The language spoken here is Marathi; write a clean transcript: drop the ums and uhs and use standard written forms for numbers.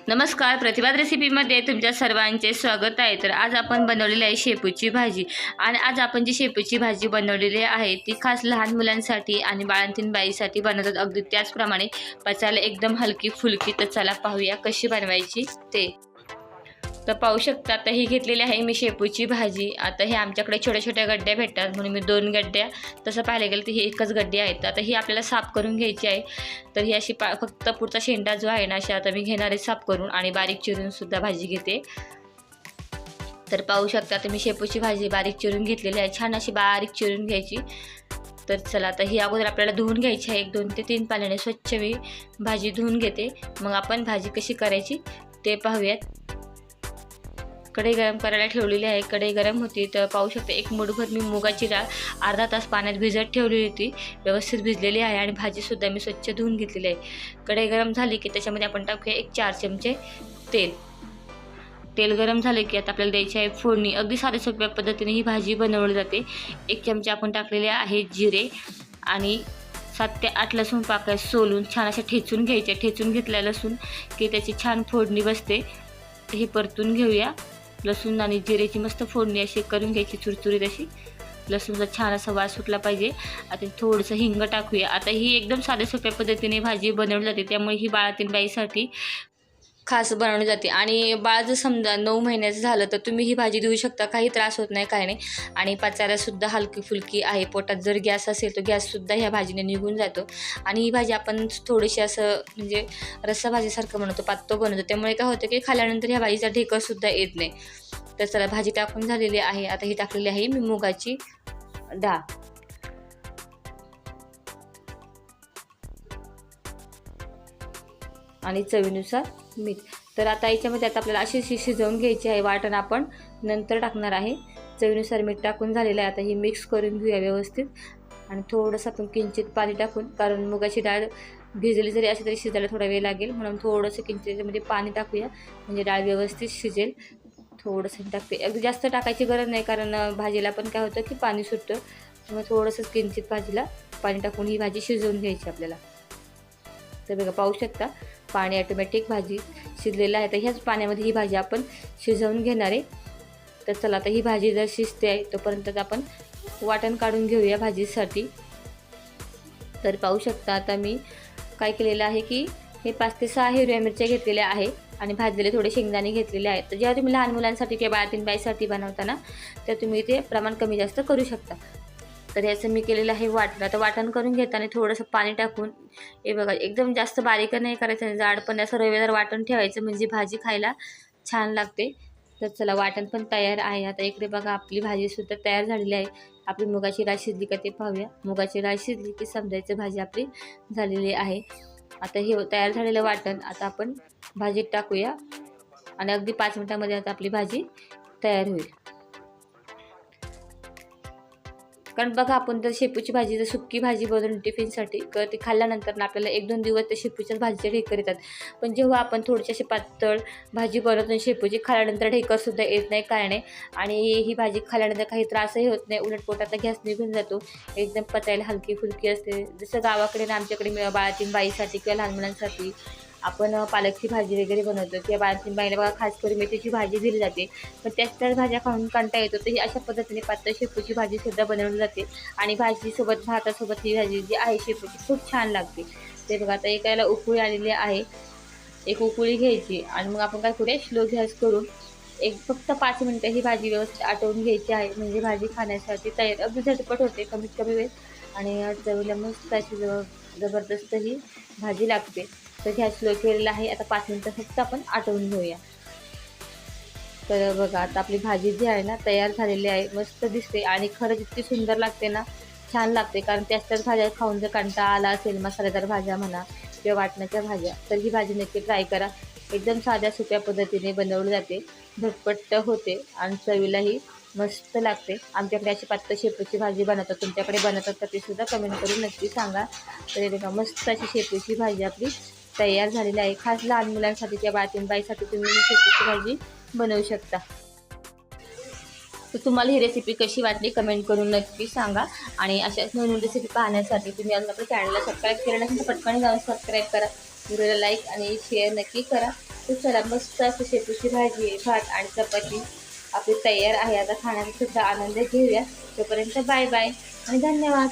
नमस्कार, प्रतिभात रेसिपीमध्ये तुमच्या सर्वांचे स्वागत आहे। तर आज आपण बनवलेली आहे शेपूची भाजी आणि आज आपण जी शेपूची भाजी बनवलेली आहे ती खास लहान मुलांसाठी आणि बाळंतीण बाईसाठी बनवतात अगदी त्याचप्रमाणे पचायला एकदम हलकी फुलकी। तर चला पाहूया कशी बनवायची ते। तर पाहू शकता आता ही घेतलेली आहे मी शेपूची भाजी। आता हे आमच्याकडे छोट्या छोट्या गड्ड्या भेटतात म्हणून मी 2 गड्ड्या, तसं पाहायला गेलं तर ही एकच गड्डी आहे। तर आता ही आपल्याला साफ करून घ्यायची आहे। तर ही अशी फक्त पुढचा शेंडा जो आहे ना अशी आता मी घेणार आहे साफ करून आणि बारीक चिरून सुद्धा भाजी घेते। तर पाहू शकता आता मी शेपूची भाजी बारीक चिरून घेतलेली आहे, छान अशी बारीक चिरून घ्यायची। तर चला आता ही अगोदर आपल्याला धुवून घ्यायची आहे, 2 ते 3 पाण्याने स्वच्छ मी भाजी धुवून घेते। मग आपण भाजी कशी करायची ते पाहूयात। कढई गरम करायला ठेवलेली आहे, कढई गरम होती तर पाहू शकता 1 मूठभर मी मुगाची डाळ अर्धा तास पाण्यात भिजत ठेवली होती, व्यवस्थित भिजलेली आहे आणि भाजीसुद्धा मी स्वच्छ धुवून घेतलेली आहे। कढई गरम झाली की त्याच्यामध्ये आपण टाकूया 4 चमचे तेल गरम झाले की आता आपल्याला द्यायची आहे फोडणी। अगदी साध्या सोप्या पद्धतीने ही भाजी बनवली जाते। 1 चमचा आपण टाकलेले आहे जिरे आणि 7 ते 8 लसूण पाकळ्या सोलून छान अशा ठेचून घ्यायचे। ठेचून घेतल्या लसूण की त्याची छान फोडणी बसते। हे परतून घेऊया। लसूण आणि जिरेची मस्त फोडणी अशी करून घ्यायची, चुरचुरीत अशी। लसूणचा छान असा वास सुटला पाहिजे। आता थोडंसं हिंग टाकूया। आता ही एकदम साध्या सोप्या पद्धतीने भाजी बनवली जाते, त्यामुळे ही बाळातीन बाईसाठी खास बनवली जाते। आणि बाळ जर समजा 9 महिन्याचं झालं तर तुम्ही ही भाजी देऊ शकता, काही त्रास होत नाही, काय नाही। आणि पचायलासुद्धा हलकी फुलकी आहे। पोटात जर गॅस असेल तर गॅससुद्धा ह्या भाजीने निघून जातो। आणि ही भाजी आपण थोडीशी असं म्हणजे रस्सा भाजीसारखं बनवतो, पातळ बनवतो, त्यामुळे काय होतं की खाल्यानंतर ह्या भाजीचा ढेकसुद्धा येत नाही। तर चला भाजी टाकून झालेली आहे। आता ही टाकलेली आहे मी मुगाची डाळ आणि चवीनुसार मीठ। तर आता याच्यामध्ये आता आपल्याला अशी शिजवून घ्यायची आहे। वाटण आपण नंतर टाकणार आहे। चवीनुसार मीठ टाकून झालेलं आहे। आता ही मिक्स करून घेऊया व्यवस्थित आणि थोडंसं आपण किंचित पाणी टाकून, कारण मुगाची डाळ भिजली जरी असेल तरी शिजायला थोडा वेळ लागेल, म्हणून थोडंसं किंचित त्याच्यामध्ये पाणी टाकूया म्हणजे डाळ व्यवस्थित शिजेल। थोडंसं टाकते, अगदी जास्त टाकायची गरज नाही, कारण भाजीला पण काय होतं की पाणी सुटतं, त्यामुळे थोडंसं किंचित भाजीला पाणी टाकून ही भाजी शिजवून घ्यायची आपल्याला। तर बघा पाहू शकता पाणी ऑटोमॅटिक भाजी शिजलेलं आहे। तर ह्याच पाण्यामध्ये ही भाजी आपण शिजवून घेणार आहे। तर चला आता ही भाजी जर शिजते आहे तोपर्यंत आपण वाटण काढून घेऊया भाजीसाठी। तर पाहू शकता आता मी काय केलेलं आहे की हे 5 ते 6 हिरव्या मिरच्या घेतलेल्या आहे आणि भाजलेले थोडे शेंगदाणे घेतलेले आहेत। तर जेव्हा तुम्ही लहान मुलांसाठी किंवा बाळातीन बाईसाठी बनवताना तर तुम्ही ते प्रमाण कमी जास्त करू शकता। तर याचं मी केलेलं आहे वाटण। आता वाटण करून घेताना थोडंसं पाणी टाकून हे बघा एकदम जास्त बारीक नाही करायचं, जाड पण असं रवेदार वाटण ठेवायचं म्हणजे भाजी खायला छान लागते। तर चला वाटण पण तयार आहे। आता इकडे बघा आपली भाजीसुद्धा तयार झालेली आहे। आपली मुगाची डाळ शिजली का ते पाहूया। मुगाची डाळ शिजली की समजायचं भाजी आपली झालेली आहे। आता हे तयार झालेलं वाटण आता आपण भाजीत टाकूया आणि अगदी 5 मिनिटांमध्ये आता आपली भाजी तयार होईल। कारण बघा आपण जर शेपूची भाजी जर सुक्की भाजी बनवून टिफिनसाठी तर ती खाल्ल्यानंतर आपल्याला 1-2 दिवस त्या शेपूच्याच भाजीचे ढेकर येतात, पण जेव्हा आपण थोडीशी अशी पातळ भाजी बनवतो शेपूची खाल्ल्यानंतर ढेकरसुद्धा येत नाही, काय नाही। आणि ही भाजी खाल्ल्यानंतर काही त्रासही होत नाही, उलट पोटाचा गॅस निघून जातो, एकदम पचायला हलकी फुलकी असते। जसं गावाकडे ना आमच्याकडे बाळातीन बाईसाठी किंवा लहान मुलांसाठी आपण पालकची भाजी वगैरे बनवतो किंवा बाळातीन बाईला बघा खास करून मेथीची भाजी दिली जाते, पण त्याच भाज्या खाऊन कंटाळा येतो। तर ही अशा पद्धतीने पातळ शेपूची भाजीसुद्धा बनवली जाते आणि भाजीसोबत भातासोबत ही भाजी जी आहे शेपूची खूप छान लागते। ते बघा आता एकाला उकळी आलेली आहे, एक उकळी घ्यायची आणि मग आपण काय करूया स्लो गॅस करून फक्त 5 मिनिटं ही भाजी व्यवस्थित आटवून घ्यायची आहे, म्हणजे भाजी खाण्यासाठी तयार अगदी झटपट होते, कमीत कमी वेळ आणि चवीला मस्त अशी जबरदस्त ही भाजी लागते। तर गॅस स्लो केलेला आहे। आता 5 मिनिटं फक्त आपण आटवून घेऊया। तर बघा आता आपली भाजी जी आहे ना तयार झालेली आहे, मस्त दिसते आणि खरंच इतकी सुंदर लागते ना, छान लागते। कारण त्याच भाज्या खाऊन जर कंटाळा आला असेल, मसालेदार भाज्या म्हणा किंवा वाटणाच्या भाज्या, तर ही भाजी नक्की ट्राय करा। एकदम साध्या सोप्या पद्धतीने बनवली जाते, झटपट होते आणि चवीलाही मस्त लागते। आमच्याकडे अशी पातळ शेपूची भाजी बनवतात, तुमच्याकडे बनवतात तर ते सुद्धा कमेंट करून नक्की सांगा। तर बघा मस्त अशी शेपूची भाजी आपली तयार झालेली आहे। खास लहान मुलांसाठी किंवा बाळातीन बाईसाठी तुम्ही ही शेपूची भाजी बनवू शकता। तर तुम्हाला ही रेसिपी कशी वाटली कमेंट करून नक्की सांगा आणि अशाच नवीन रेसिपी पाहण्यासाठी तुम्ही अजून आपल्या चॅनलला सबस्क्राईब केलं नसेल तर पटकन जाऊन सबस्क्राईब करा, व्हिडिओला लाईक आणि शेअर नक्की करा। तर चला, मस्त असं शेपूची भाजी, भात आणि चपाती आपली तयार आहे. आता खाण्याचा सुद्धा आनंद घेऊया. तोपर्यंत बाय बाय आणि धन्यवाद.